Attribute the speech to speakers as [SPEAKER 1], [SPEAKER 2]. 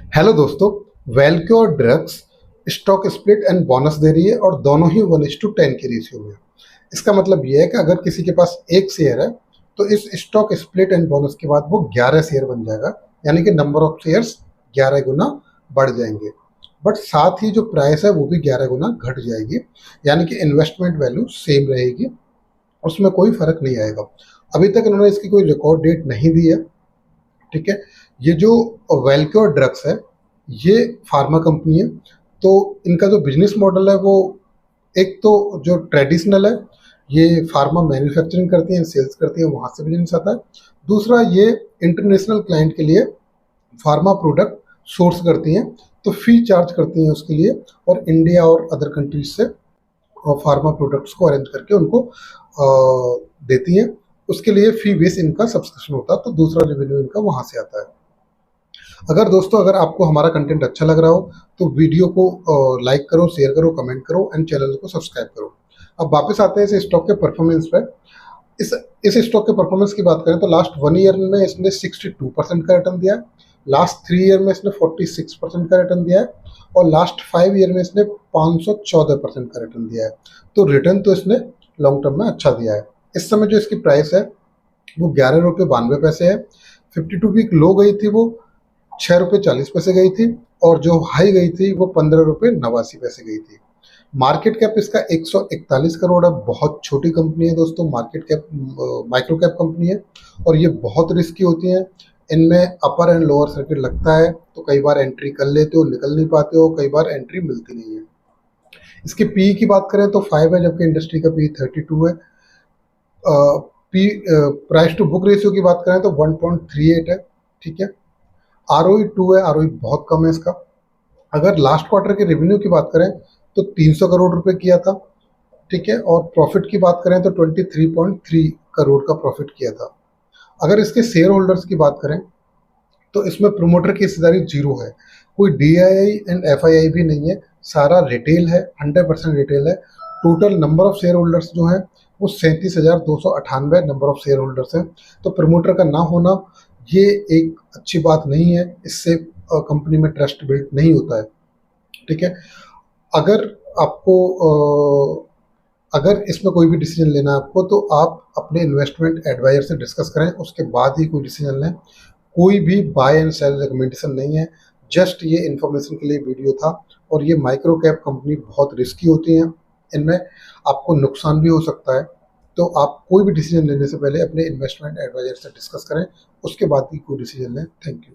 [SPEAKER 1] Hello दोस्तों। Wellcure drugs stock split and bonus दे रही है और दोनों ही 1:10 की रेशियो में। इसका मतलब ये है कि अगर किसी के पास एक शेयर है तो इस स्टॉक स्प्लिट एंड बोनस के बाद वो 11 शेयर बन जाएगा, यानी कि नंबर ऑफ शेयर्स 11 गुना बढ़ जाएंगे। बट साथ ही जो प्राइस है वो भी 11 गुना घट जाएगी, यानी कि इन्वेस्टमेंट वैल्यू सेम रहेगी, उसमें कोई फर्क नहीं आएगा। अभी तक इन्होंने इसकी कोई रिकॉर्ड डेट नहीं दी है। ठीक है। ये जो वेलक्योर ड्रग्स है, ये फार्मा कंपनी है। तो इनका जो बिजनेस मॉडल है वो एक तो जो ट्रेडिशनल है, ये फार्मा मैन्युफैक्चरिंग करती हैं, सेल्स करती हैं, वहाँ से बिजनेस आता है। दूसरा, ये इंटरनेशनल क्लाइंट के लिए फार्मा प्रोडक्ट सोर्स करती हैं, तो फी चार्ज करती हैं उसके लिए, और इंडिया और अदर कंट्रीज से फार्मा प्रोडक्ट्स को अरेंज करके उनको देती हैं। उसके लिए फी बेस इनका सब्सक्रिप्शन होता है, तो दूसरा रेवेन्यू इनका वहाँ से आता है। अगर दोस्तों, अगर आपको हमारा कंटेंट अच्छा लग रहा हो तो वीडियो को लाइक करो, शेयर करो, कमेंट करो एंड चैनल को सब्सक्राइब करो। अब वापस आते हैं इस स्टॉक के परफॉर्मेंस पे। इस इस स्टॉक के परफॉर्मेंस की बात करें तो लास्ट 1 ईयर में इसने 62% का रिटर्न दिया है, लास्ट 3 ईयर में इसने 46% का रिटर्न दिया है, और लास्ट 5 ईयर में इसने 514% का रिटर्न दिया है। तो रिटर्न तो इसने लॉन्ग टर्म में अच्छा दिया है। इस समय जो इसकी प्राइस है वो 11 रुपये 92 पैसे है। 52 वीक लो गई थी वो 6 रुपये 40 पैसे गई थी, और जो हाई गई थी वो 15 रुपये 89 पैसे गई थी। मार्केट कैप इसका 141 करोड़ है। बहुत छोटी कंपनी है दोस्तों, market cap micro cap company है, और ये बहुत रिस्की होती हैं। इनमें अपर एंड लोअर सर्किट लगता है, तो कई बार एंट्री कर लेते हो, निकल नहीं पाते हो, कई बार एंट्री मिलती नहीं है। इसकी पी की बात करें तो 5 है, जबकि इंडस्ट्री का पी 32 है। P price to book ratio की बात करें तो 1.38 है। ठीक है। आरओई 2 है, आरओई बहुत कम है इसका। अगर लास्ट क्वार्टर के रेवेन्यू की बात करें तो 300 करोड़ रुपए किया था। ठीक है। और प्रॉफिट की बात करें तो 23.3 करोड़ का प्रॉफिट किया था। अगर इसके शेयर होल्डर्स की बात करें तो इसमें प्रोमोटर की हिस्सेदारी जीरो है, कोई डीआईआई एंड एफआईआई भी नहीं है, सारा रिटेल है, 100% रिटेल है। Total number of share holders जो हैं वो 37,298 नंबर ऑफ शेयर होल्डर्स हैं। तो प्रमोटर का ना होना ये एक अच्छी बात नहीं है, इससे कंपनी में ट्रस्ट बिल्ड नहीं होता है। ठीक है। अगर आपको अगर इसमें कोई भी डिसीजन लेना है आपको, तो आप अपने इन्वेस्टमेंट एडवाइजर से डिस्कस करें, उसके बाद ही कोई डिसीजन लें। कोई भी बाय एंड सेल रिकमेंडेशन नहीं है, जस्ट ये इन्फॉर्मेशन के लिए वीडियो था। और ये माइक्रो कैप कंपनी बहुत रिस्की होती हैं, इनमें आपको नुकसान भी हो सकता है। तो आप कोई भी डिसीजन लेने से पहले अपने इन्वेस्टमेंट एडवाइजर से डिस्कस करें, उसके बाद ही कोई डिसीजन लें। Thank you.